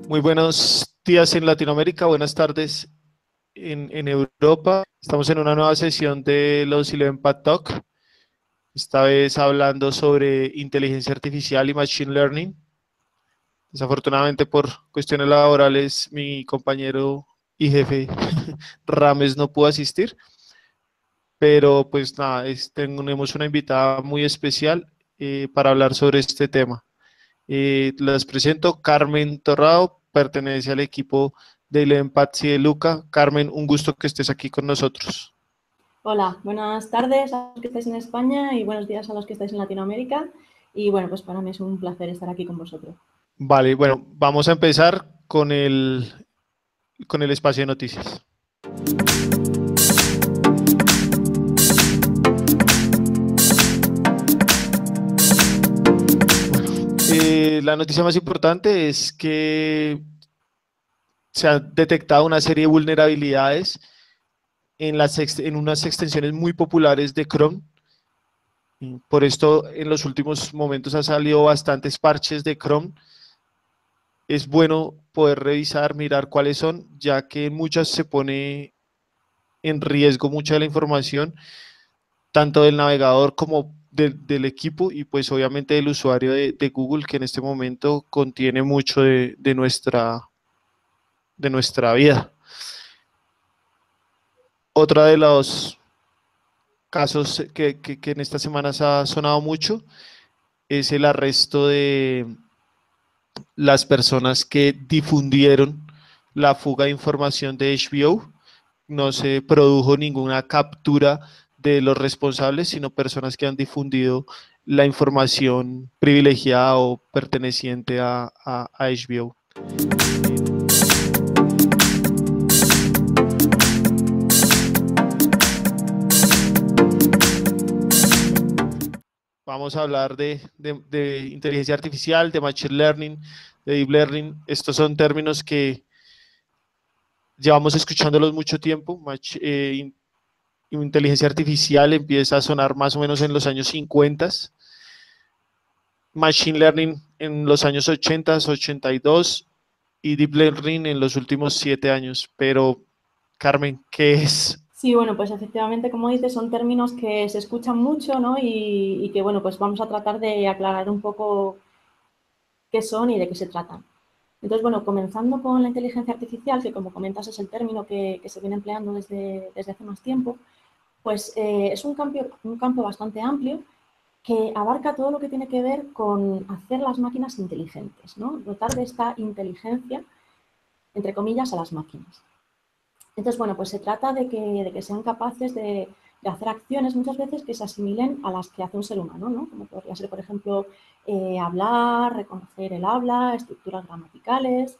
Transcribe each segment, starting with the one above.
Muy buenos días en Latinoamérica, buenas tardes en Europa. Estamos en una nueva sesión de los 11 Pad Talk. Esta vez hablando sobre inteligencia artificial y machine learning. Desafortunadamente por cuestiones laborales mi compañero y jefe Rames no pudo asistir, pero pues nada, tenemos una invitada muy especial para hablar sobre este tema. Les presento Carmen Torrado, pertenece al equipo de Eleven Patsy de Luca. Carmen, un gusto que estés aquí con nosotros. Hola, buenas tardes a los que estáis en España y buenos días a los que estáis en Latinoamérica. Y bueno, pues para mí es un placer estar aquí con vosotros. Vale, bueno, vamos a empezar con el espacio de noticias. La noticia más importante es que se ha detectado una serie de vulnerabilidades en unas extensiones muy populares de Chrome. Por esto, en los últimos momentos ha salido bastantes parches de Chrome. Es bueno poder revisar, mirar cuáles son, ya que en muchas se pone en riesgo mucha de la información, tanto del navegador como del equipo y pues obviamente del usuario de Google, que en este momento contiene mucho de nuestra vida. Otra de los casos que en estas semanas ha sonado mucho es el arresto de las personas que difundieron la fuga de información de HBO. No se produjo ninguna captura de los responsables, sino personas que han difundido la información privilegiada o perteneciente a HBO. Vamos a hablar de inteligencia artificial, de machine learning, de deep learning. Estos son términos que llevamos escuchándolos mucho tiempo. Inteligencia artificial empieza a sonar más o menos en los años 50. Machine learning en los años 80, 82 y deep learning en los últimos 7 años. Pero, Carmen, ¿qué es? Sí, bueno, pues efectivamente, como dices, son términos que se escuchan mucho, ¿no? Y que, bueno, pues vamos a tratar de aclarar un poco qué son y de qué se tratan. Entonces, bueno, comenzando con la inteligencia artificial, que como comentas es el término que se viene empleando desde hace más tiempo, pues es un campo bastante amplio que abarca todo lo que tiene que ver con hacer las máquinas inteligentes, ¿no? Dotar de esta inteligencia, entre comillas, a las máquinas. Entonces, bueno, pues se trata de que sean capaces de hacer acciones muchas veces que se asimilen a las que hace un ser humano, ¿no? Como podría ser, por ejemplo, hablar, reconocer el habla, estructuras gramaticales,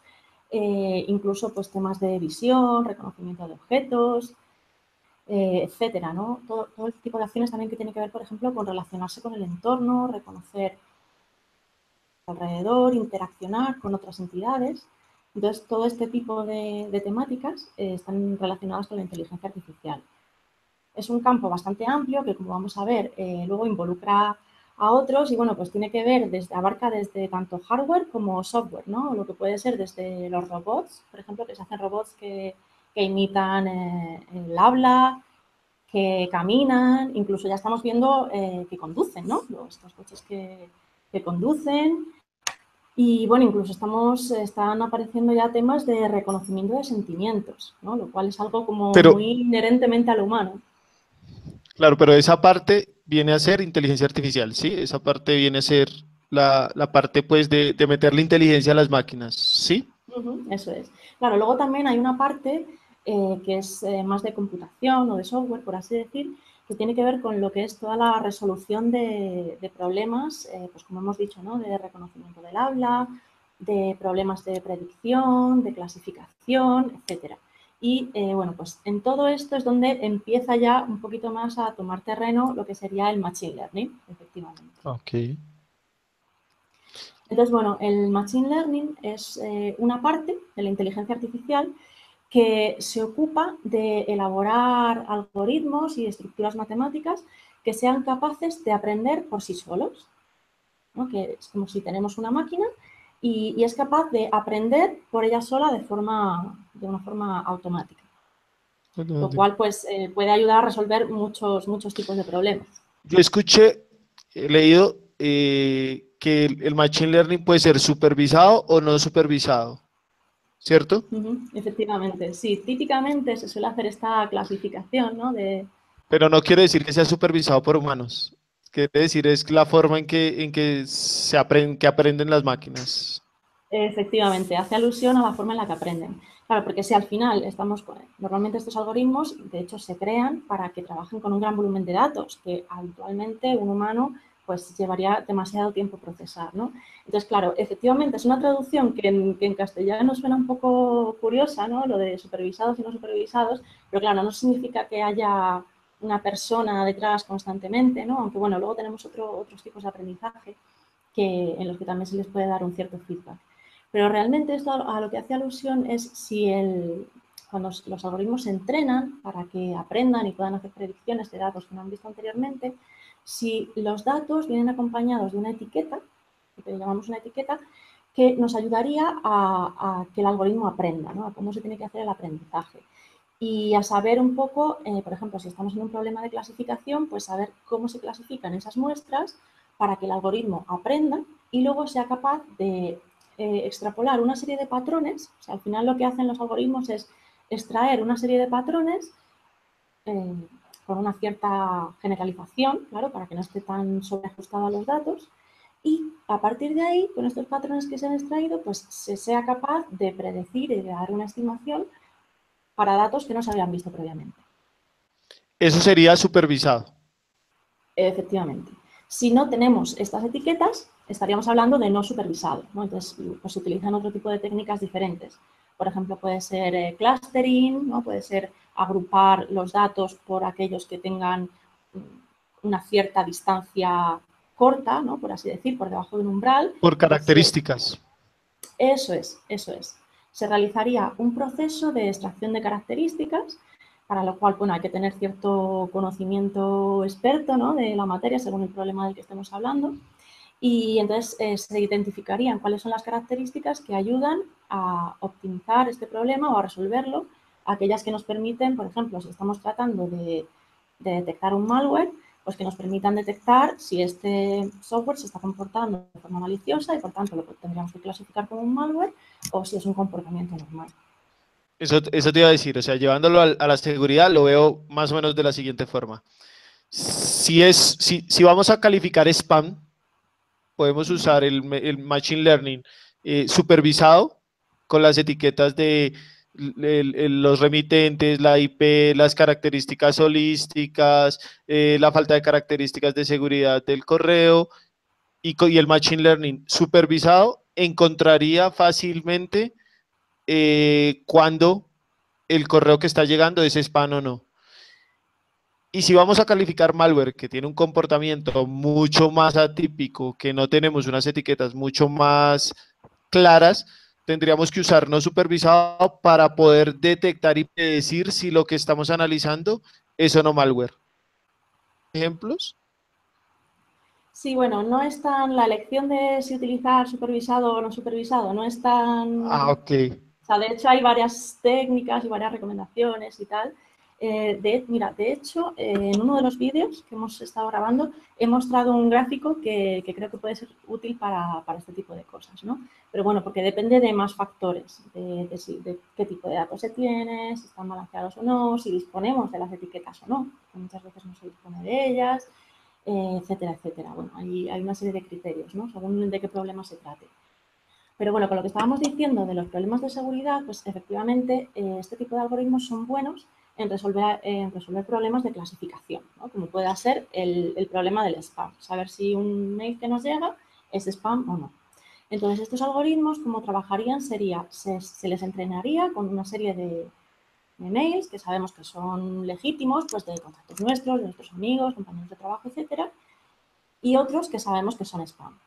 incluso pues temas de visión, reconocimiento de objetos, etcétera, ¿no? Todo el tipo de acciones también que tiene que ver, por ejemplo, con relacionarse con el entorno, reconocer alrededor, interaccionar con otras entidades. Entonces, todo este tipo de temáticas están relacionadas con la inteligencia artificial. Es un campo bastante amplio que, como vamos a ver, luego involucra a otros y, bueno, pues tiene que ver, abarca desde tanto hardware como software, ¿no? Lo que puede ser desde los robots, por ejemplo, que se hacen robots que imitan el habla, que caminan, incluso ya estamos viendo que conducen, ¿no? Estos coches que conducen. Y bueno, incluso están apareciendo ya temas de reconocimiento de sentimientos, ¿no? Lo cual es algo como Pero, muy inherentemente al humano. claro, pero esa parte viene a ser inteligencia artificial, ¿sí? Esa parte viene a ser la parte, pues, de meterle inteligencia a las máquinas, ¿sí? Eso es. Claro, luego también hay una parte que es más de computación o de software, por así decir, que tiene que ver con lo que es toda la resolución de problemas, pues como hemos dicho, ¿no? De reconocimiento del habla, de problemas de predicción, de clasificación, etcétera. Y bueno, pues en todo esto es donde empieza ya un poquito más a tomar terreno lo que sería el machine learning, efectivamente. Ok. Entonces, bueno, el machine learning es una parte de la inteligencia artificial que se ocupa de elaborar algoritmos y estructuras matemáticas que sean capaces de aprender por sí solos, ¿no? Que es como si tenemos una máquina y es capaz de aprender por ella sola de una forma automática, lo cual pues, puede ayudar a resolver muchos tipos de problemas. Yo escuché, he leído que el Machine Learning puede ser supervisado o no supervisado, ¿cierto? Efectivamente, sí. Típicamente se suele hacer esta clasificación, ¿no? Pero no quiere decir que sea supervisado por humanos. Quiere decir es la forma en que que aprenden las máquinas. Efectivamente, hace alusión a la forma en la que aprenden. Claro, porque si al final normalmente estos algoritmos, de hecho, se crean para que trabajen con un gran volumen de datos, que habitualmente un humano pues llevaría demasiado tiempo procesar, ¿no? Entonces, claro, efectivamente es una traducción que en castellano suena un poco curiosa, ¿no? Lo de supervisados y no supervisados, pero claro, no significa que haya una persona detrás constantemente, ¿no? Aunque bueno, luego tenemos otros tipos de aprendizaje en los que también se les puede dar un cierto feedback. Pero realmente esto a lo que hace alusión es cuando los algoritmos se entrenan para que aprendan y puedan hacer predicciones de datos que no han visto anteriormente, si los datos vienen acompañados de una etiqueta, que llamamos una etiqueta, que nos ayudaría a que el algoritmo aprenda, ¿no? A cómo se tiene que hacer el aprendizaje. Y a saber un poco, por ejemplo, si estamos en un problema de clasificación, pues saber cómo se clasifican esas muestras para que el algoritmo aprenda y luego sea capaz de extrapolar una serie de patrones. O sea, al final lo que hacen los algoritmos es extraer una serie de patrones con una cierta generalización, claro, para que no esté tan sobreajustado a los datos. Y a partir de ahí, con estos patrones que se han extraído, pues se sea capaz de predecir y de dar una estimación para datos que no se habían visto previamente. Eso sería supervisado. Efectivamente. Si no tenemos estas etiquetas, estaríamos hablando de no supervisado, ¿no? Entonces, pues se utilizan otro tipo de técnicas diferentes. Por ejemplo, puede ser clustering, ¿no? Puede ser agrupar los datos por aquellos que tengan una cierta distancia corta, ¿no? Por así decir, por debajo de un umbral. Por características. Eso es, eso es. Se realizaría un proceso de extracción de características, para lo cual, bueno, hay que tener cierto conocimiento experto, ¿no? De la materia según el problema del que estemos hablando. Y entonces se identificarían cuáles son las características que ayudan a optimizar este problema o a resolverlo, aquellas que nos permiten, por ejemplo, si estamos tratando de detectar un malware, pues que nos permitan detectar si este software se está comportando de forma maliciosa y por tanto lo tendríamos que clasificar como un malware o si es un comportamiento normal. Eso te iba a decir, o sea, llevándolo a la seguridad lo veo más o menos de la siguiente forma. Si vamos a calificar spam, podemos usar el Machine Learning supervisado con las etiquetas de los remitentes, la IP, las características holísticas, la falta de características de seguridad del correo y el Machine Learning supervisado encontraría fácilmente cuando el correo que está llegando es spam o no. Y si vamos a calificar malware que tiene un comportamiento mucho más atípico, que no tenemos unas etiquetas mucho más claras, tendríamos que usar no supervisado para poder detectar y decir si lo que estamos analizando es o no malware. ¿Ejemplos? Sí, bueno, no es tan la elección de si utilizar supervisado o no supervisado, no es tan... Ah, ok. O sea, de hecho hay varias técnicas y varias recomendaciones y tal. Mira, de hecho, en uno de los vídeos que hemos estado grabando he mostrado un gráfico que creo que puede ser útil para este tipo de cosas, ¿no? Pero bueno, porque depende de más factores, de qué tipo de datos se tiene, si están balanceados o no, si disponemos de las etiquetas o no, porque muchas veces no se dispone de ellas, etcétera, etcétera. Bueno, hay una serie de criterios, ¿no? Según de qué problema se trate. Pero bueno, con lo que estábamos diciendo de los problemas de seguridad, pues efectivamente este tipo de algoritmos son buenos en resolver problemas de clasificación, ¿no? Como pueda ser el problema del spam, saber si un mail que nos llega es spam o no. Entonces, estos algoritmos, como trabajarían, sería, se les entrenaría con una serie de mails que sabemos que son legítimos, pues de contactos nuestros, de nuestros amigos, compañeros de trabajo, etcétera, y otros que sabemos que son spam.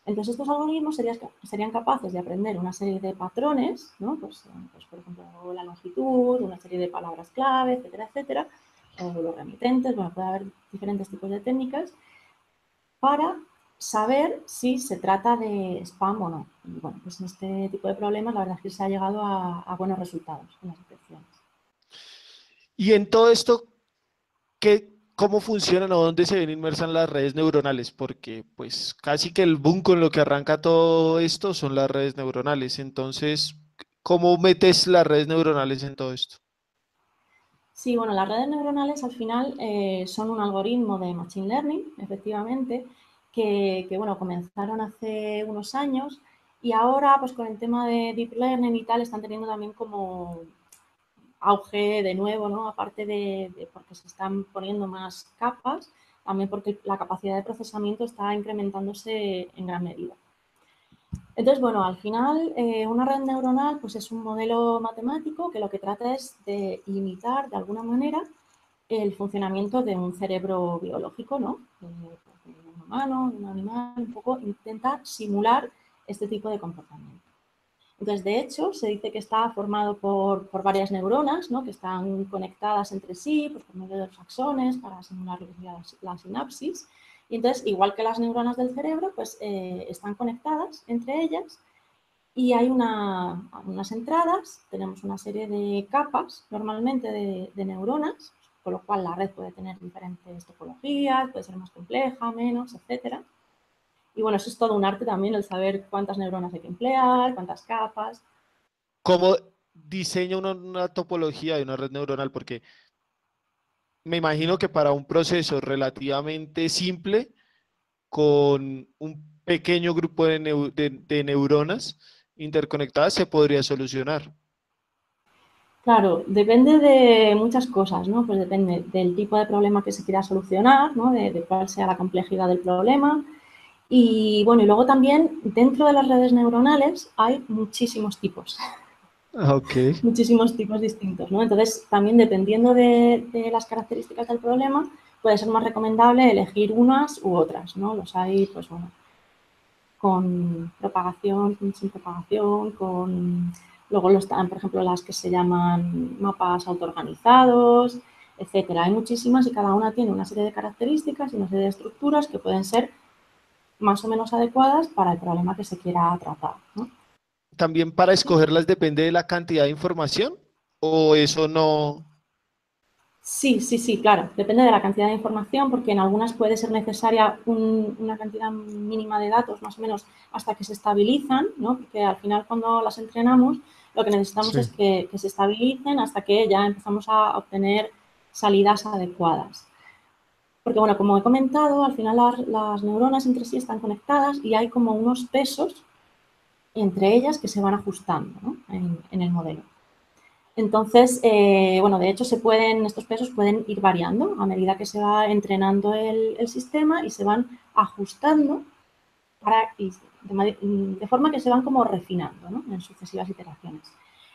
Entonces, estos algoritmos serían capaces de aprender una serie de patrones, ¿no? Pues, por ejemplo, la longitud, una serie de palabras clave, etcétera, etcétera, o los remitentes, bueno, puede haber diferentes tipos de técnicas para saber si se trata de spam o no. Y bueno, pues en este tipo de problemas la verdad es que se ha llegado a buenos resultados en las detecciones. Y en todo esto, ¿cómo funcionan o dónde se ven inmersas las redes neuronales? Porque pues casi que el boom con lo que arranca todo esto son las redes neuronales. Entonces, ¿cómo metes las redes neuronales en todo esto? Sí, bueno, las redes neuronales al final son un algoritmo de Machine Learning, efectivamente, que, bueno, comenzaron hace unos años y ahora, pues con el tema de Deep Learning y tal, están teniendo también como auge de nuevo, ¿no? Aparte de porque se están poniendo más capas, también porque la capacidad de procesamiento está incrementándose en gran medida. Entonces, bueno, al final una red neuronal pues es un modelo matemático que lo que trata es de imitar de alguna manera el funcionamiento de un cerebro biológico, ¿no? De un humano, de un animal, un poco intenta simular este tipo de comportamiento. Entonces, de hecho, se dice que está formado por varias neuronas, ¿no? Que están conectadas entre sí, pues, por medio de los axones para simular la sinapsis. Y entonces, igual que las neuronas del cerebro, pues están conectadas entre ellas y hay unas entradas, tenemos una serie de capas normalmente de neuronas, con lo cual la red puede tener diferentes topologías, puede ser más compleja, menos, etcétera. Y bueno, eso es todo un arte también, el saber cuántas neuronas hay que emplear, cuántas capas. ¿Cómo diseña una topología de una red neuronal? Porque me imagino que para un proceso relativamente simple, con un pequeño grupo de neuronas interconectadas, se podría solucionar. Claro, depende de muchas cosas, ¿no? Pues depende del tipo de problema que se quiera solucionar, ¿no? De cuál sea la complejidad del problema. Y bueno, y luego también dentro de las redes neuronales hay muchísimos tipos. Ok. Muchísimos tipos distintos, ¿no? Entonces, también dependiendo de las características del problema, puede ser más recomendable elegir unas u otras, ¿no? Los hay, pues bueno, con propagación, sin propagación, con... Luego están, por ejemplo, las que se llaman mapas autoorganizados, etcétera. Hay muchísimas y cada una tiene una serie de características y una serie de estructuras que pueden ser más o menos adecuadas para el problema que se quiera tratar, ¿no? También para escogerlas depende de la cantidad de información o eso no. Sí, sí, sí, claro. Depende de la cantidad de información, porque en algunas puede ser necesaria una cantidad mínima de datos, más o menos, hasta que se estabilizan, ¿no? Porque al final, cuando las entrenamos, lo que necesitamos Sí. es que se estabilicen hasta que ya empezamos a obtener salidas adecuadas. Porque, bueno, como he comentado, al final las neuronas entre sí están conectadas y hay como unos pesos entre ellas que se van ajustando, ¿no? en el modelo. Entonces, bueno, de hecho estos pesos pueden ir variando a medida que se va entrenando el sistema y se van ajustando de forma que se van como refinando, ¿no? En sucesivas iteraciones.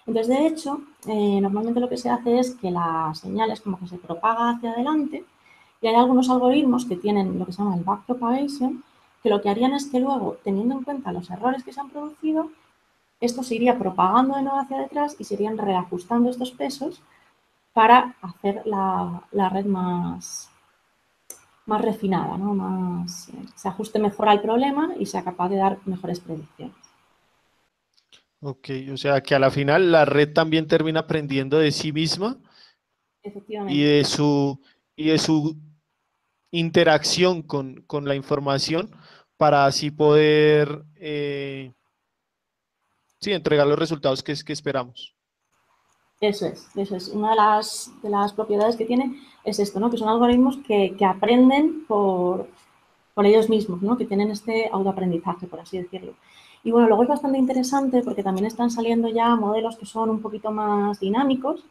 Entonces, de hecho, normalmente lo que se hace es que la señal es como que se propaga hacia adelante y hay algunos algoritmos que tienen lo que se llama el backpropagation, que lo que harían es que luego, teniendo en cuenta los errores que se han producido, esto se iría propagando de nuevo hacia detrás y se irían reajustando estos pesos para hacer la red más refinada, ¿no? Se ajuste mejor al problema y sea capaz de dar mejores predicciones. Ok, o sea que a la final la red también termina aprendiendo de sí misma y Efectivamente, de su interacción con la información para así poder sí, entregar los resultados que esperamos. eso es, eso es. Una de las propiedades que tiene es esto, ¿no? Que son algoritmos que aprenden por ellos mismos, ¿no? Que tienen este autoaprendizaje, por así decirlo. Y bueno, luego es bastante interesante porque también están saliendo ya modelos que son un poquito más dinámicos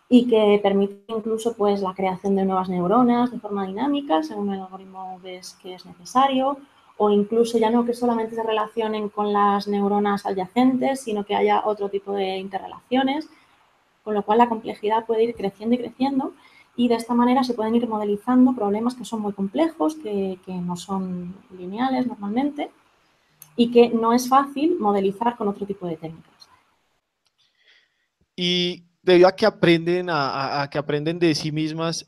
y que permiten incluso pues la creación de nuevas neuronas de forma dinámica según el algoritmo ves que es necesario o incluso ya no que solamente se relacionen con las neuronas adyacentes, sino que haya otro tipo de interrelaciones, con lo cual la complejidad puede ir creciendo y creciendo y de esta manera se pueden ir modelizando problemas que son muy complejos, que no son lineales normalmente y que no es fácil modelizar con otro tipo de técnicas. Y debido a que aprenden, a que aprenden de sí mismas,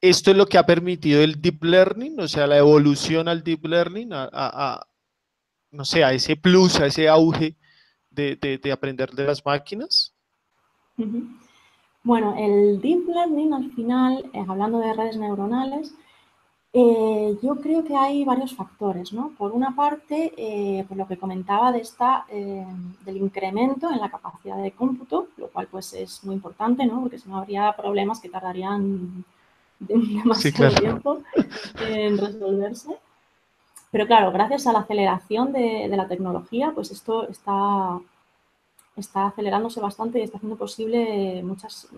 ¿esto es lo que ha permitido el deep learning? O sea, la evolución al deep learning, no sé, a ese plus, a ese auge de aprender de las máquinas. Uh-huh. Bueno, el deep learning al final, hablando de redes neuronales, yo creo que hay varios factores, ¿no? Por una parte, por lo que comentaba del incremento en la capacidad de cómputo, lo cual pues es muy importante, ¿no? Porque si no habría problemas que tardarían Sí, demasiado claro. tiempo en resolverse. Pero claro, gracias a la aceleración de la tecnología, pues esto está acelerándose bastante y está haciendo posible muchas,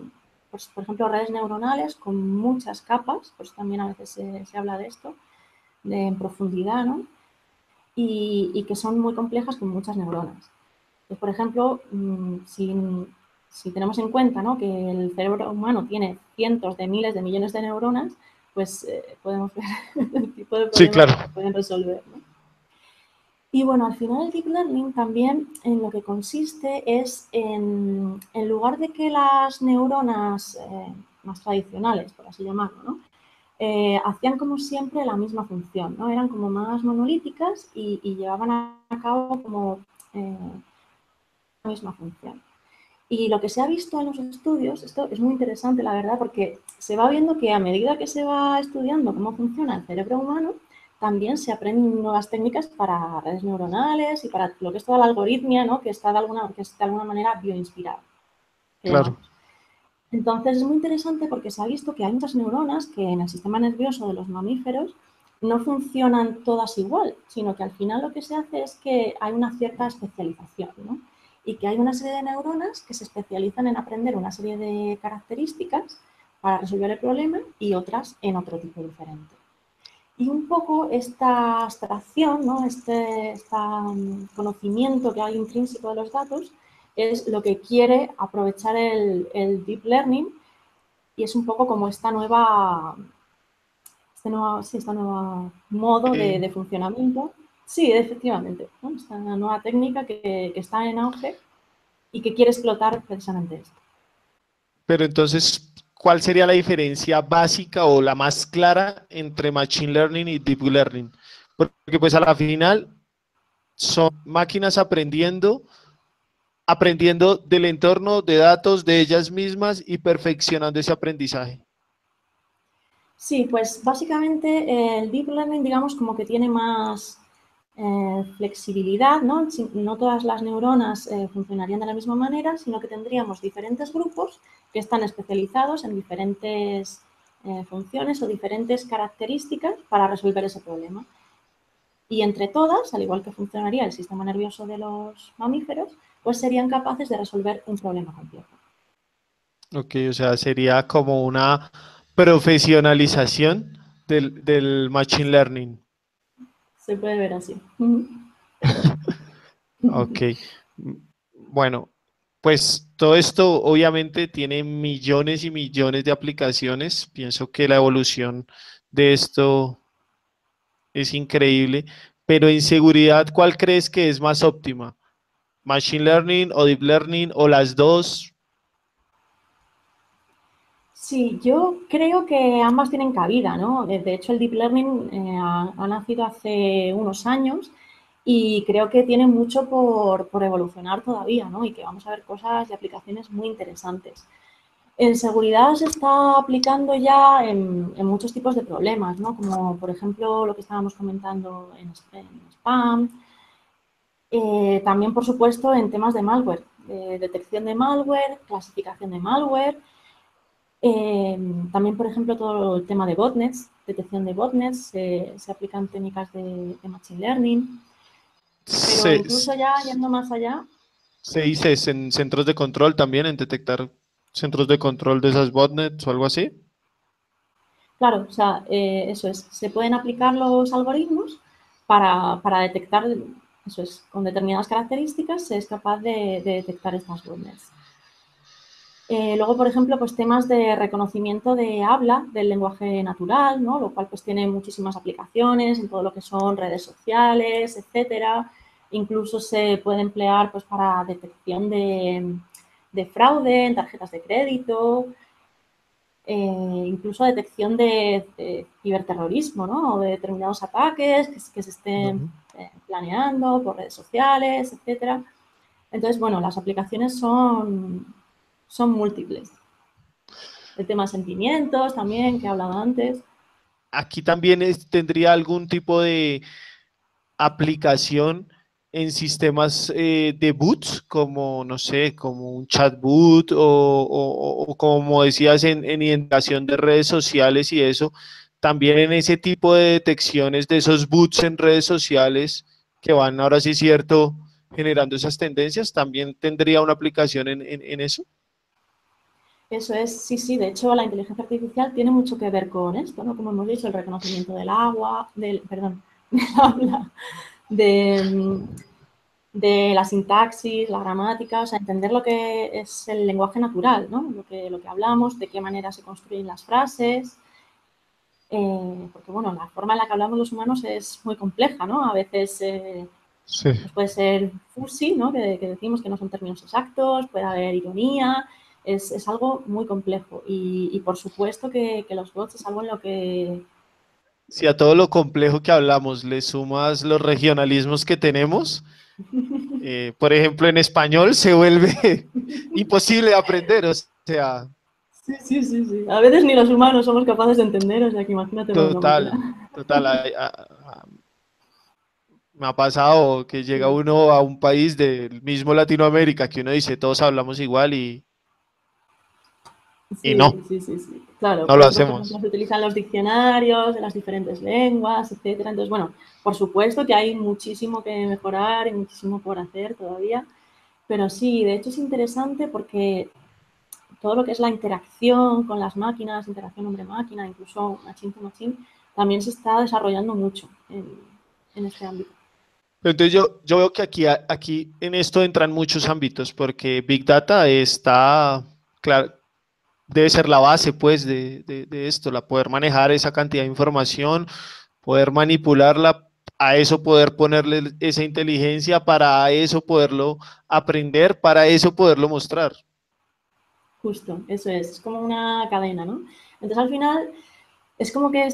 pues, por ejemplo, redes neuronales con muchas capas, pues también a veces se habla de esto, en profundidad, ¿no? Y que son muy complejas con muchas neuronas. Pues, por ejemplo, si tenemos en cuenta, ¿no?, que el cerebro humano tiene cientos de miles de millones de neuronas, pues podemos ver el tipo de Sí, problemas claro. que se pueden resolver, ¿no? Y bueno, al final el deep learning también en lo que consiste es en lugar de que las neuronas más tradicionales, por así llamarlo, ¿no?, hacían como siempre la misma función, ¿no? Eran como más monolíticas y llevaban a cabo como la misma función. Y lo que se ha visto en los estudios, esto es muy interesante, la verdad, porque se va viendo que a medida que se va estudiando cómo funciona el cerebro humano, también se aprenden nuevas técnicas para redes neuronales y para lo que es toda la algoritmia, ¿no?, que es de alguna manera bioinspirada, que Claro. llamamos. Entonces es muy interesante porque se ha visto que hay muchas neuronas que en el sistema nervioso de los mamíferos no funcionan todas igual, sino que al final lo que se hace es que hay una cierta especialización, ¿no? Y que hay una serie de neuronas que se especializan en aprender una serie de características para resolver el problema y otras en otro tipo diferente. Y un poco esta abstracción, ¿no?, conocimiento que hay intrínseco de los datos es lo que quiere aprovechar el deep learning y es un poco como esta nueva modo de funcionamiento. Sí, efectivamente, ¿no?, esta nueva técnica que está en auge y que quiere explotar precisamente esto. Pero entonces, ¿cuál sería la diferencia básica o la más clara entre Machine Learning y Deep Learning? Porque pues a la final son máquinas aprendiendo del entorno, de datos, de ellas mismas y perfeccionando ese aprendizaje. Sí, pues básicamente el deep learning, digamos, como que tiene más flexibilidad, ¿no? No todas las neuronas funcionarían de la misma manera, sino que tendríamos diferentes grupos que están especializados en diferentes funciones o diferentes características para resolver ese problema. Y entre todas, al igual que funcionaría el sistema nervioso de los mamíferos, pues serían capaces de resolver un problema complejo. Ok, o sea, sería como una profesionalización del Machine Learning. Se puede ver así. Ok, bueno, pues todo esto obviamente tiene millones y millones de aplicaciones. Pienso que la evolución de esto es increíble, pero en seguridad, ¿cuál crees que es más óptima? ¿Machine Learning o Deep Learning o las dos? Sí, yo creo que ambas tienen cabida, ¿no? De hecho, el Deep Learning ha nacido hace unos años y creo que tiene mucho por evolucionar todavía, ¿no? Y que vamos a ver cosas y aplicaciones muy interesantes. En seguridad se está aplicando ya en muchos tipos de problemas, ¿no? Como, por ejemplo, lo que estábamos comentando en spam. También, por supuesto, en temas de malware, de detección de malware, clasificación de malware. También, por ejemplo, todo el tema de botnets, detección de botnets, se aplican técnicas de Machine Learning, pero Se, incluso ya yendo más allá, se dice en centros de control también, en detectar centros de control de esas botnets o algo así. claro, o sea, eso es, se pueden aplicar los algoritmos para detectar, eso es, con determinadas características se es capaz de detectar estas botnets. Luego, por ejemplo, pues temas de reconocimiento de habla del lenguaje natural, ¿no? Lo cual pues tiene muchísimas aplicaciones en todo lo que son redes sociales, etcétera. Incluso se puede emplear pues, para detección de fraude en tarjetas de crédito, incluso detección de ciberterrorismo, ¿no? O de determinados ataques que se estén planeando por redes sociales, etcétera. Entonces, bueno, las aplicaciones son múltiples. El tema de sentimientos también, que he hablado antes. Aquí también tendría algún tipo de aplicación en sistemas de boots, como, no sé, como un chatbot o como decías, en identificación de redes sociales y eso, también en ese tipo de detecciones de esos boots en redes sociales que van ahora sí cierto generando esas tendencias, también tendría una aplicación en eso. Eso es, sí, sí, de hecho la inteligencia artificial tiene mucho que ver con esto, ¿no? Como hemos dicho, el reconocimiento del agua, perdón, del habla, de, de la sintaxis, la gramática, o sea, entender lo que es el lenguaje natural, ¿no? Lo que hablamos, de qué manera se construyen las frases, porque, bueno, la forma en la que hablamos los humanos es muy compleja, ¿no? A veces Sí. pues puede ser fusi, ¿no? Que decimos que no son términos exactos, puede haber ironía, es algo muy complejo y por supuesto que los bots es algo en lo que... Si a todo lo complejo que hablamos le sumas los regionalismos que tenemos, por ejemplo, en español se vuelve imposible aprender, o sea, Sí, sí, sí, sí. A veces ni los humanos somos capaces de entender, o sea que imagínate una máquina. total, total. Me ha pasado que llega Sí. uno a un país del mismo Latinoamérica que uno dice todos hablamos igual y Sí, no, sí, sí, sí. Claro, no por lo eso, por ejemplo, hacemos. se utilizan los diccionarios de las diferentes lenguas, etcétera. Entonces, bueno, por supuesto que hay muchísimo que mejorar y muchísimo por hacer todavía, pero sí, de hecho es interesante porque todo lo que es la interacción con las máquinas, interacción hombre-máquina, incluso machine to machine, también se está desarrollando mucho en este ámbito. Entonces yo veo que aquí en esto entran muchos ámbitos porque Big Data está, claro, debe ser la base pues de esto, la poder manejar esa cantidad de información, poder manipularla, a eso poder ponerle esa inteligencia, para eso poderlo aprender, para eso poderlo mostrar. Justo, eso es como una cadena, ¿no? Entonces, al final, es como que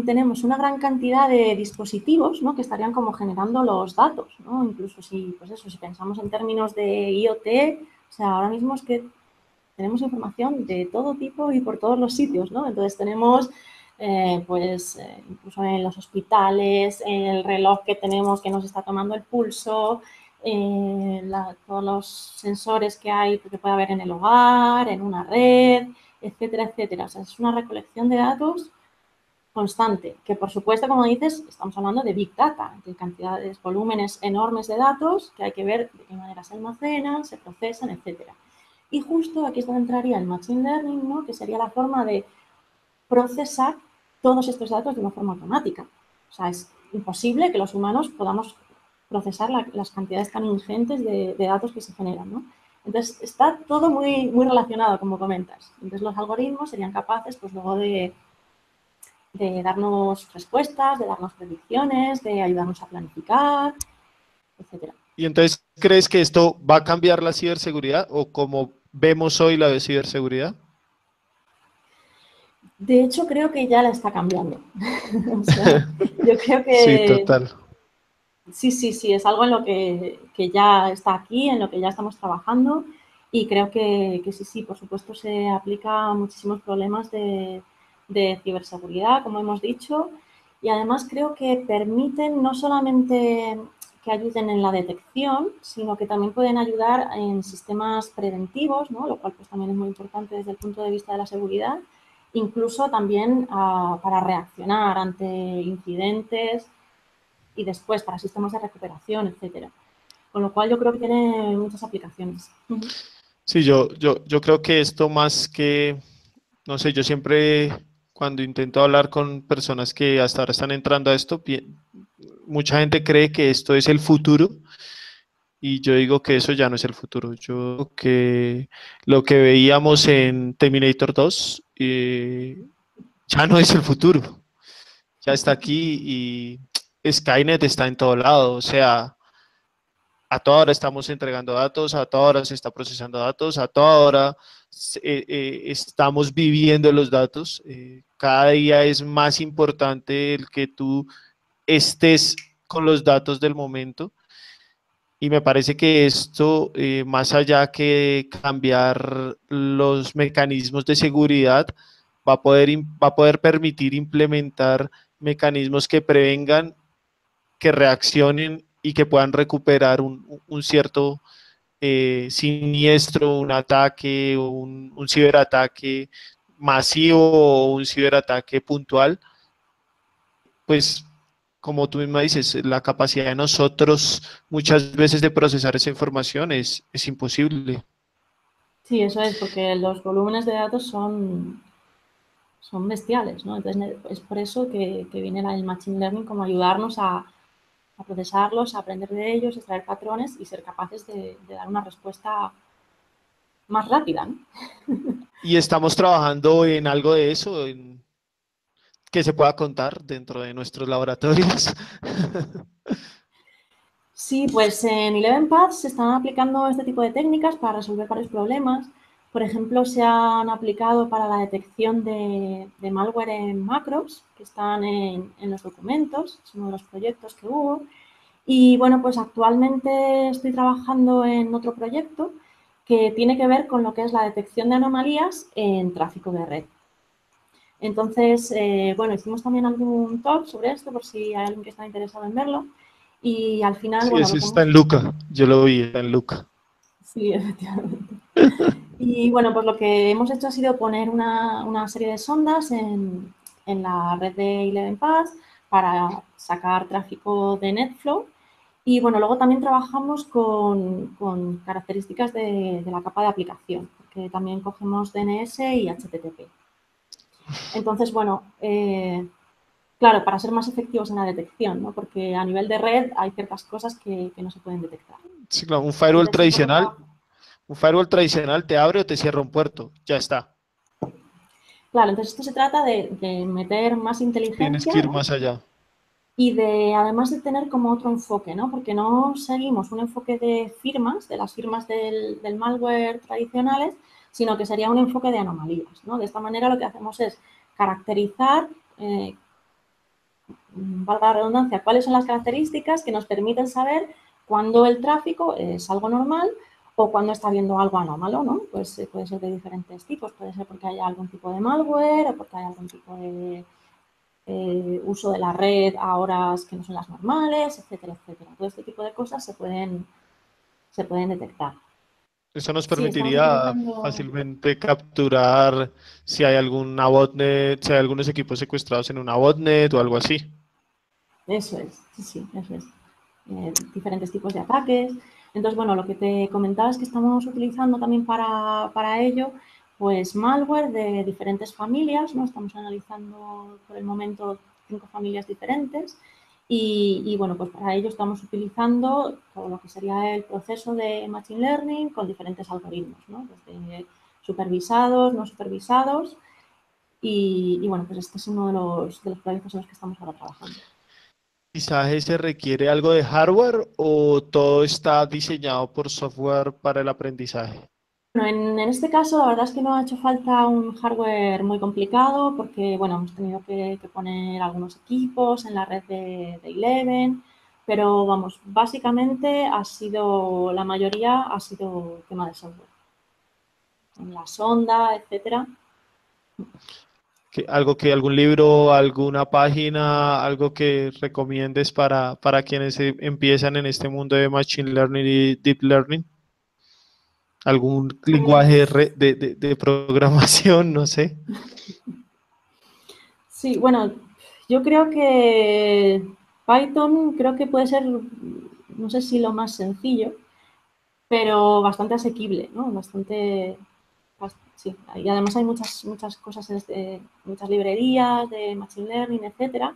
tenemos una gran cantidad de dispositivos, ¿no? Que estarían como generando los datos, ¿no? Incluso si, pues eso, si pensamos en términos de IoT, o sea, ahora mismo es que tenemos información de todo tipo y por todos los sitios, ¿no? Entonces tenemos, incluso en los hospitales, el reloj que tenemos que nos está tomando el pulso, todos los sensores que hay, que puede haber en el hogar, en una red, etcétera, etcétera. O sea, es una recolección de datos constante, que por supuesto, como dices, estamos hablando de Big Data, de cantidades, volúmenes enormes de datos que hay que ver de qué manera se almacenan, se procesan, etcétera. Y justo aquí es donde entraría el Machine Learning, ¿no? Que sería la forma de procesar todos estos datos de una forma automática. O sea, es imposible que los humanos podamos procesar las cantidades tan ingentes de datos que se generan, ¿no? Entonces, está todo muy, muy relacionado, como comentas. Entonces, los algoritmos serían capaces, pues luego de darnos respuestas, de darnos predicciones, de ayudarnos a planificar, etcétera. Y entonces, ¿crees que esto va a cambiar la ciberseguridad o como vemos hoy la de ciberseguridad? De hecho, creo que ya la está cambiando. O sea, yo creo Sí, que total. sí, sí, sí, es algo en lo que ya está aquí, en lo que ya estamos trabajando y creo que sí, sí, por supuesto se aplica a muchísimos problemas de ciberseguridad, como hemos dicho, y además creo que permiten no solamente que ayuden en la detección, sino que también pueden ayudar en sistemas preventivos, ¿no? Lo cual pues también es muy importante desde el punto de vista de la seguridad, incluso también para reaccionar ante incidentes y después para sistemas de recuperación, etcétera. Con lo cual yo creo que tiene muchas aplicaciones. Sí, yo creo que esto más que, no sé, yo siempre cuando intento hablar con personas que hasta ahora están entrando a esto, mucha gente cree que esto es el futuro y yo digo que eso ya no es el futuro. Yo creo que lo que veíamos en Terminator 2 ya no es el futuro, ya está aquí y Skynet está en todo lado, o sea, a toda hora estamos entregando datos, a toda hora se está procesando datos, a toda hora estamos viviendo los datos. Cada día es más importante el que tú estés con los datos del momento. Y me parece que esto, más allá que cambiar los mecanismos de seguridad, va a poder permitir implementar mecanismos que prevengan, que reaccionen y que puedan recuperar un cierto siniestro, un ataque, un ciberataque masivo o un ciberataque puntual. Pues como tú misma dices, la capacidad de nosotros muchas veces de procesar esa información es imposible. Sí, eso es, porque los volúmenes de datos son bestiales, ¿no? Entonces, es por eso que viene el Machine Learning como ayudarnos a procesarlos, a aprender de ellos, extraer patrones y ser capaces de dar una respuesta más rápida, ¿no? Y estamos trabajando en algo de eso, que se pueda contar dentro de nuestros laboratorios. Sí, pues en ElevenPaths se están aplicando este tipo de técnicas para resolver varios problemas. Por ejemplo, se han aplicado para la detección de malware en macros, que están en los documentos, es uno de los proyectos que hubo. Y bueno, pues actualmente estoy trabajando en otro proyecto que tiene que ver con lo que es la detección de anomalías en tráfico de red. Entonces, bueno, hicimos también algún talk sobre esto por si hay alguien que está interesado en verlo. Y al final, Sí, bueno, eso lo que está hemos... en Luca, yo lo vi, está en Luca. Sí, efectivamente. Y bueno, pues lo que hemos hecho ha sido poner una serie de sondas en la red de ElevenPaths para sacar tráfico de NetFlow. Y bueno, luego también trabajamos con características de la capa de aplicación, porque también cogemos DNS y HTTP. Entonces, bueno, claro, para ser más efectivos en la detección, ¿no? Porque a nivel de red hay ciertas cosas que no se pueden detectar. Sí, claro, Entonces, un poco trabajo. un firewall tradicional te abre o te cierra un puerto, ya está. Claro, entonces esto se trata de meter más Tienes inteligencia, que ir ¿no? más allá. Y además de tener como otro enfoque, ¿no? Porque no seguimos un enfoque de firmas, de las firmas del malware tradicionales, sino que sería un enfoque de anomalías, ¿no? De esta manera lo que hacemos es caracterizar, valga la redundancia, cuáles son las características que nos permiten saber cuándo el tráfico es algo normal o cuando está habiendo algo anómalo, ¿no? Pues puede ser de diferentes tipos, puede ser porque haya algún tipo de malware o porque haya algún tipo de uso de la red a horas que no son las normales, etcétera, etcétera. Todo este tipo de cosas se pueden detectar. Eso nos Sí, estamos permitiría utilizando... fácilmente capturar si hay alguna botnet, si hay algunos equipos secuestrados en una botnet o algo así. Eso es, sí, sí, eso es. Diferentes tipos de ataques. Entonces, bueno, lo que te comentaba es que estamos utilizando también para ello, pues malware de diferentes familias, ¿no? Estamos analizando por el momento 5 familias diferentes y, bueno, pues para ello estamos utilizando todo lo que sería el proceso de Machine Learning con diferentes algoritmos, ¿no? Desde supervisados, no supervisados y, bueno, pues este es uno de los proyectos en los que estamos ahora trabajando. ¿Aprendizaje se requiere algo de hardware o todo está diseñado por software para el aprendizaje? Bueno, en este caso la verdad es que no ha hecho falta un hardware muy complicado porque, bueno, hemos tenido que poner algunos equipos en la red de Eleven, pero vamos, básicamente la mayoría ha sido tema de software. En la sonda, etcétera. Algo que algún libro, alguna página, algo que recomiendes para quienes empiezan en este mundo de Machine Learning y Deep Learning. ¿Algún lenguaje Pues de programación? No sé. sí, bueno, yo creo que Python creo que puede ser, no sé si lo más sencillo, pero bastante asequible, ¿no? Sí. Y además hay muchas cosas, muchas librerías de Machine Learning, etcétera.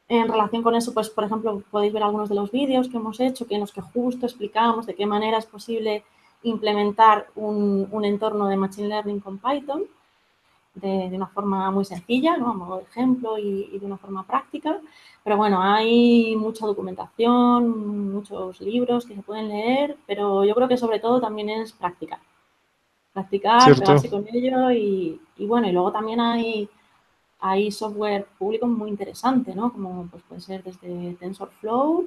En relación con eso, pues, por ejemplo, podéis ver algunos de los vídeos que hemos hecho, en los que justo explicamos de qué manera es posible implementar un entorno de Machine Learning con Python. de una forma muy sencilla, ¿no? A modo de ejemplo y de una forma práctica. Pero bueno, hay mucha documentación, muchos libros que se pueden leer, pero yo creo que sobre todo también es practicar, ¿cierto? pegarse con ello y bueno, y luego también hay software público muy interesante, ¿no? Como pues, puede ser desde TensorFlow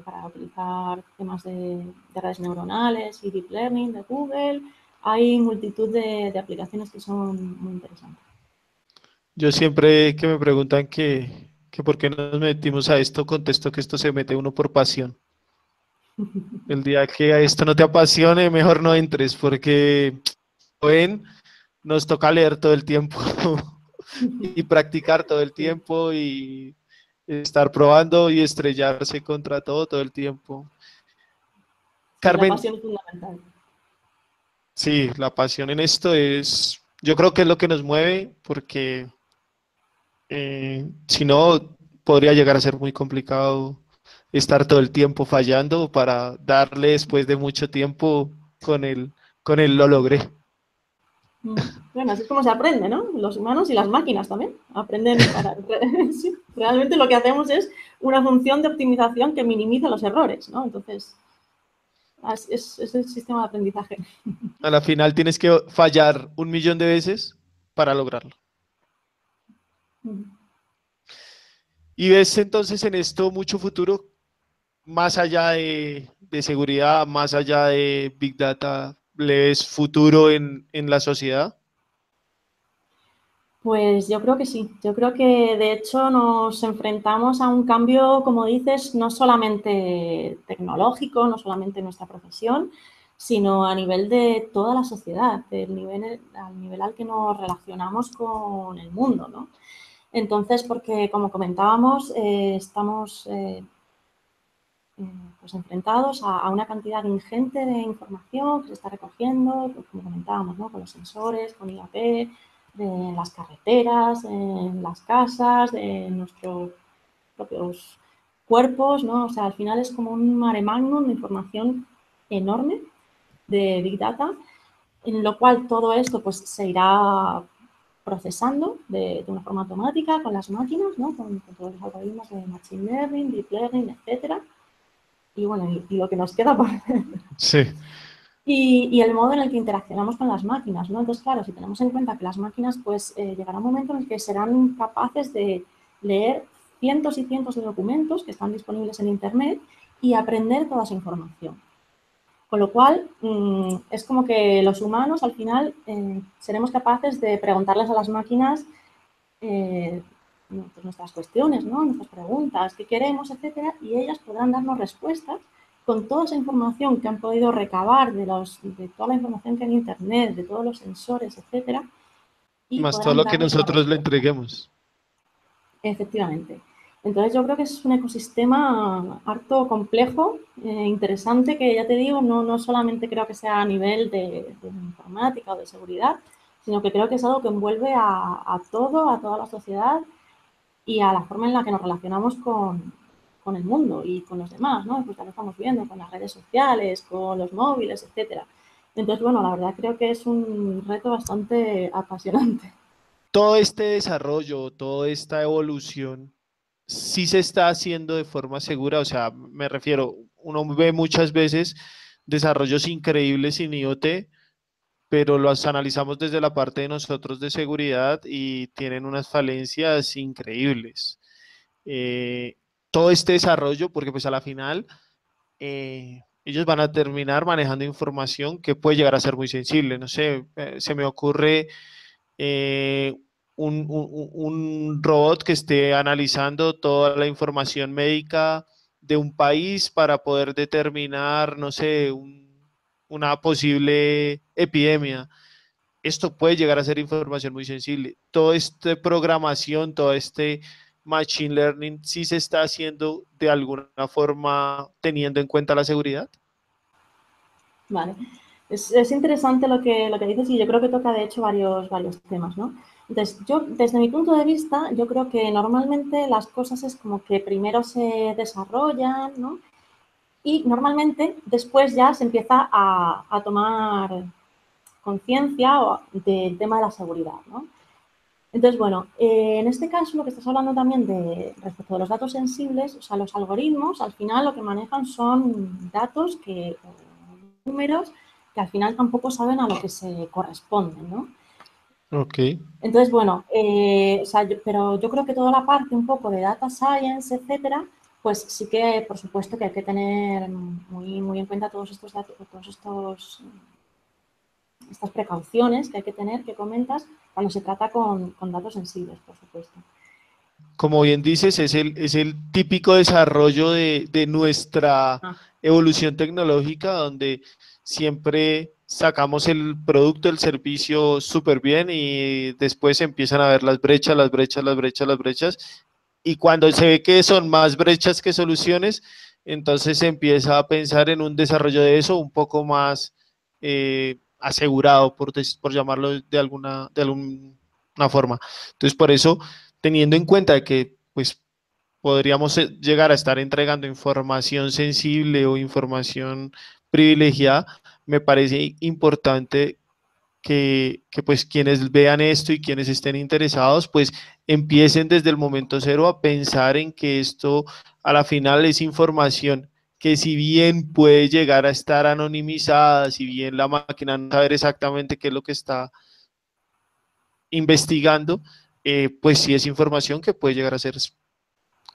para utilizar temas de redes neuronales y deep learning de Google. Hay multitud de aplicaciones que son muy interesantes. Yo siempre que me preguntan que por qué nos metimos a esto, contesto que esto se mete uno por pasión. El día que a esto no te apasione, mejor no entres, porque ven, nos toca leer todo el tiempo y practicar todo el tiempo y estar probando y estrellarse contra todo el tiempo. Sí, la Carmen, pasión es fundamental. sí, la pasión en esto es, yo creo que es lo que nos mueve, porque si no, podría llegar a ser muy complicado estar todo el tiempo fallando para darle después de mucho tiempo con el lo logré. Bueno, así es como se aprende, ¿no? Los humanos y las máquinas también aprenden para... Sí, realmente lo que hacemos es una función de optimización que minimiza los errores, ¿no? Entonces, es el sistema de aprendizaje. A la final tienes que fallar 1 millón de veces para lograrlo. Y ves entonces en esto mucho futuro, más allá de seguridad, más allá de Big Data, ¿le ves futuro en la sociedad? Pues yo creo que sí. Yo creo que de hecho nos enfrentamos a un cambio, como dices, no solamente tecnológico, no solamente en nuestra profesión, sino a nivel de toda la sociedad, al nivel al que nos relacionamos con el mundo, ¿no? Entonces, porque como comentábamos, estamos pues enfrentados a una cantidad ingente de información que se está recogiendo, pues como comentábamos, ¿no? Con los sensores, con IAP, de las carreteras, en las casas, de nuestros propios cuerpos, ¿no? O sea, al final es como un mare magnum de información enorme de Big Data, en lo cual todo esto pues se irá procesando de una forma automática con las máquinas, ¿no? Con todos los algoritmos de Machine Learning, Deep Learning, etcétera. Y bueno, y lo que nos queda por ver. Sí, Y el modo en el que interaccionamos con las máquinas, ¿no? Entonces, claro, si tenemos en cuenta que las máquinas, pues llegará un momento en el que serán capaces de leer cientos y cientos de documentos que están disponibles en Internet y aprender toda esa información. Con lo cual, es como que los humanos al final seremos capaces de preguntarles a las máquinas eh, pues nuestras cuestiones, ¿no? Nuestras preguntas, qué queremos, etcétera, y ellas podrán darnos respuestas con toda esa información que han podido recabar de toda la información que hay en Internet, de todos los sensores, etcétera, y más todo podrán lo que darnos una nosotros le respuesta. entreguemos. Efectivamente. Entonces yo creo que es un ecosistema harto complejo, interesante, que ya te digo, no solamente creo que sea a nivel de informática o de seguridad, sino que creo que es algo que envuelve a todo, a toda la sociedad y a la forma en la que nos relacionamos con el mundo y con los demás, ¿no? Pues ya lo estamos viendo con las redes sociales, con los móviles, etcétera. Entonces, bueno, la verdad creo que es un reto bastante apasionante. Todo este desarrollo, toda esta evolución, sí se está haciendo de forma segura, o sea, me refiero, uno ve muchas veces desarrollos increíbles sin IoT, pero los analizamos desde la parte de nosotros de seguridad y tienen unas falencias increíbles. Eh, Todo este desarrollo, porque pues a la final ellos van a terminar manejando información que puede llegar a ser muy sensible. No sé, se me ocurre eh, un robot que esté analizando toda la información médica de un país para poder determinar, no sé, una posible epidemia. Esto puede llegar a ser información muy sensible. Toda esta programación, todo este machine learning, sí se está haciendo de alguna forma teniendo en cuenta la seguridad. Vale. Es interesante lo que dices y yo creo que toca de hecho varios temas, ¿no? Entonces, yo, desde mi punto de vista, yo creo que normalmente las cosas es como que primero se desarrollan, ¿no? Y normalmente después ya se empieza a tomar conciencia del tema de la seguridad, ¿no? Entonces, bueno, en este caso lo que estás hablando también respecto de los datos sensibles, o sea, los algoritmos al final lo que manejan son datos números que al final tampoco saben a lo que se corresponden, ¿no? Ok. Entonces, bueno, o sea, pero yo creo que toda la parte un poco de data science, etcétera, pues sí que, por supuesto, que hay que tener muy en cuenta todos estos datos, estas precauciones que hay que tener, que comentas, cuando se trata con datos sensibles, por supuesto. Como bien dices, es el típico desarrollo de nuestra Ah, evolución tecnológica, donde siempre sacamos el producto, el servicio súper bien y después empiezan a ver las brechas, las brechas, las brechas, las brechas. Y cuando se ve que son más brechas que soluciones, entonces se empieza a pensar en un desarrollo de eso un poco más asegurado, por llamarlo de alguna forma. Entonces, por eso teniendo en cuenta que pues podríamos llegar a estar entregando información sensible o información privilegiada, me parece importante que pues quienes vean esto y quienes estén interesados, pues empiecen desde el momento cero a pensar en que esto a la final es información que si bien puede llegar a estar anonimizada, si bien la máquina no sabe exactamente qué es lo que está investigando, pues sí es información que puede llegar a ser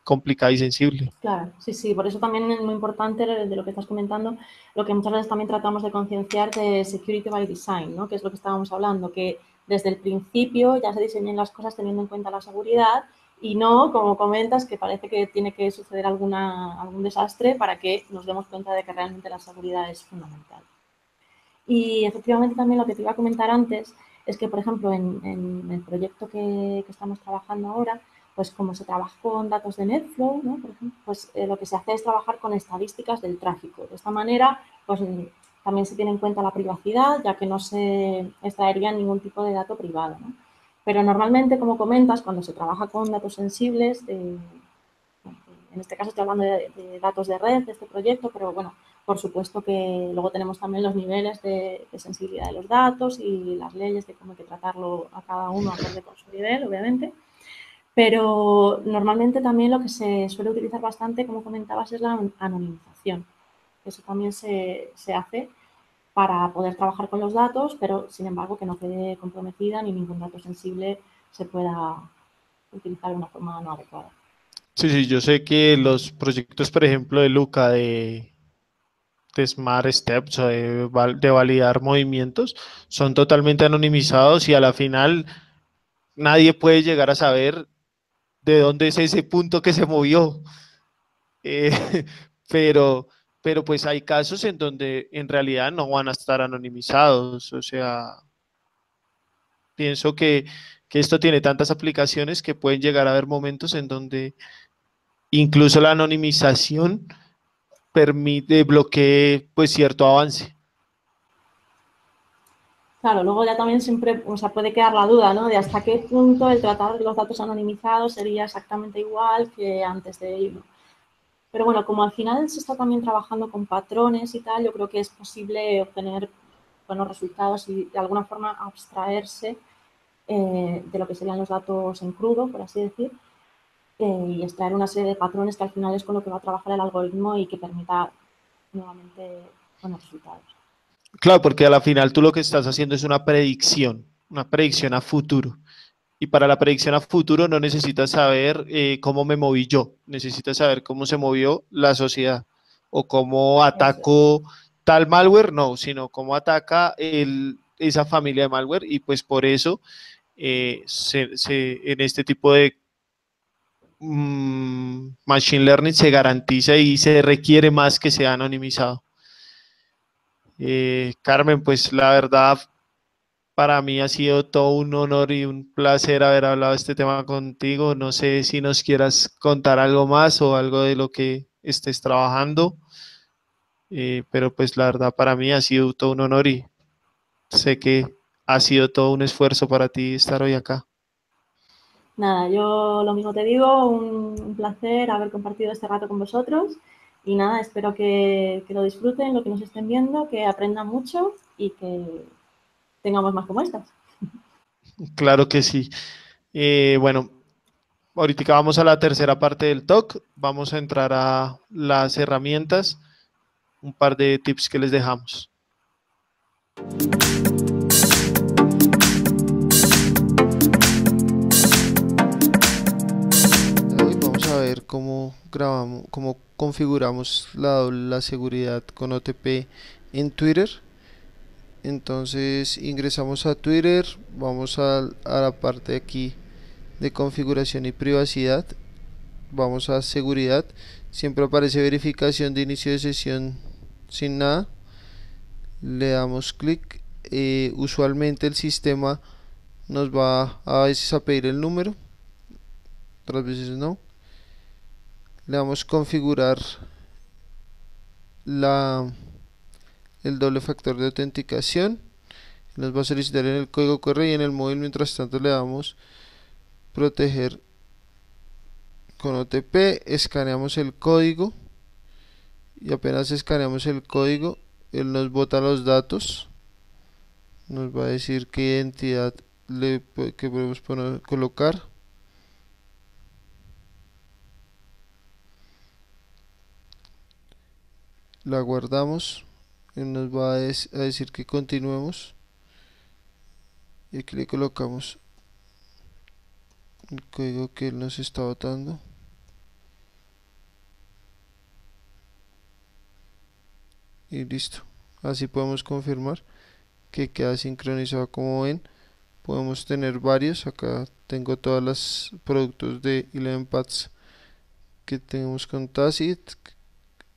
complicada y sensible. claro, sí, sí, por eso también es muy importante de lo que estás comentando, lo que muchas veces también tratamos de concienciar de security by design, ¿no? Que es lo que estábamos hablando, que desde el principio ya se diseñen las cosas teniendo en cuenta la seguridad y no, como comentas, que parece que tiene que suceder algún desastre para que nos demos cuenta de que realmente la seguridad es fundamental. Y efectivamente también lo que te iba a comentar antes es que, por ejemplo, en el proyecto que estamos trabajando ahora, pues como se trabaja con datos de NetFlow, ¿no? Por ejemplo, pues lo que se hace es trabajar con estadísticas del tráfico. De esta manera, pues también se tiene en cuenta la privacidad, ya que no se extraería ningún tipo de dato privado, ¿no? Pero normalmente, como comentas, cuando se trabaja con datos sensibles, en este caso estoy hablando de datos de red de este proyecto, pero bueno, por supuesto que luego tenemos también los niveles de sensibilidad de los datos y las leyes de cómo hay que tratarlo a cada uno acorde con su nivel, obviamente. Pero normalmente también lo que se suele utilizar bastante, como comentabas, es la anonimización. Eso también se hace para poder trabajar con los datos, pero sin embargo que no quede comprometida ni ningún dato sensible se pueda utilizar de una forma no adecuada. Sí, sí, yo sé que los proyectos, por ejemplo, de Luca, de Smart Steps o de validar movimientos, son totalmente anonimizados y a la final nadie puede llegar a saber de dónde es ese punto que se movió. Eh, pero, pero pues hay casos en donde en realidad no van a estar anonimizados. O sea, pienso que esto tiene tantas aplicaciones que pueden llegar a haber momentos en donde incluso la anonimización permite, bloquee pues cierto avance. Claro, luego ya también siempre, o sea, puede quedar la duda, ¿no? De hasta qué punto el tratar los datos anonimizados sería exactamente igual que antes de ello. Pero bueno, como al final se está también trabajando con patrones y tal, yo creo que es posible obtener buenos resultados y de alguna forma abstraerse de lo que serían los datos en crudo, por así decir, y extraer una serie de patrones que al final es con lo que va a trabajar el algoritmo y que permita nuevamente buenos resultados. Claro, porque a la final tú lo que estás haciendo es una predicción a futuro. Y para la predicción a futuro no necesitas saber cómo me moví yo, necesitas saber cómo se movió la sociedad o cómo Eso es. atacó tal malware, no, sino cómo ataca esa familia de malware y pues por eso en este tipo de machine learning se garantiza y se requiere más que sea anonimizado. Carmen, pues la verdad para mí ha sido todo un honor y un placer haber hablado de este tema contigo. No sé si nos quieras contar algo más o algo de lo que estés trabajando, pero pues la verdad para mí ha sido todo un honor y sé que ha sido todo un esfuerzo para ti estar hoy acá. Nada, yo lo mismo te digo, un placer haber compartido este rato con vosotros y nada, espero que lo disfruten, lo que nos estén viendo, que aprendan mucho y que tengamos más como estas. Claro que sí. Bueno, ahorita vamos a la tercera parte del talk. Vamos a entrar a las herramientas, un par de tips que les dejamos. Hoy vamos a ver cómo grabamos, cómo configuramos la seguridad con OTP en Twitter. Entonces ingresamos a Twitter, vamos a la parte de aquí de configuración y privacidad, vamos a seguridad, siempre aparece verificación de inicio de sesión sin nada, le damos clic, usualmente el sistema nos va a veces a pedir el número, otras veces no, le damos configurar la, el doble factor de autenticación, nos va a solicitar en el código QR y en el móvil. Mientras tanto le damos proteger con OTP, escaneamos el código y apenas escaneamos el código, él nos bota los datos, nos va a decir qué identidad que podemos colocar. La guardamos, él nos va a decir que continuemos y aquí le colocamos el código que él nos está botando. Y listo, así podemos confirmar que queda sincronizado. Como ven, podemos tener varios. Acá tengo todos los productos de 11pads que tenemos con Tacit,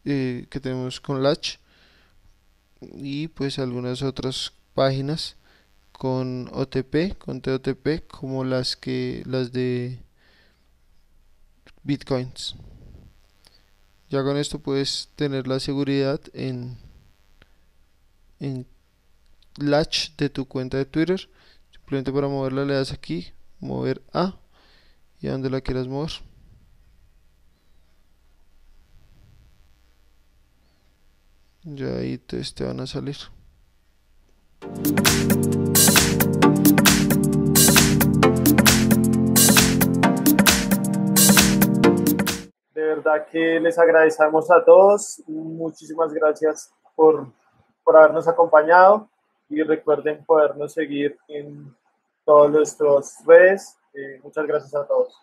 que tenemos con Latch, y pues algunas otras páginas con OTP, con TOTP, como las de Bitcoins. Ya con esto puedes tener la seguridad en Latch de tu cuenta de Twitter. Simplemente para moverla le das aquí, mover A, y a donde la quieras mover. Ya ahí te van a salir. De verdad que les agradecemos a todos. Muchísimas gracias por habernos acompañado y recuerden podernos seguir en todas nuestras redes. Muchas gracias a todos.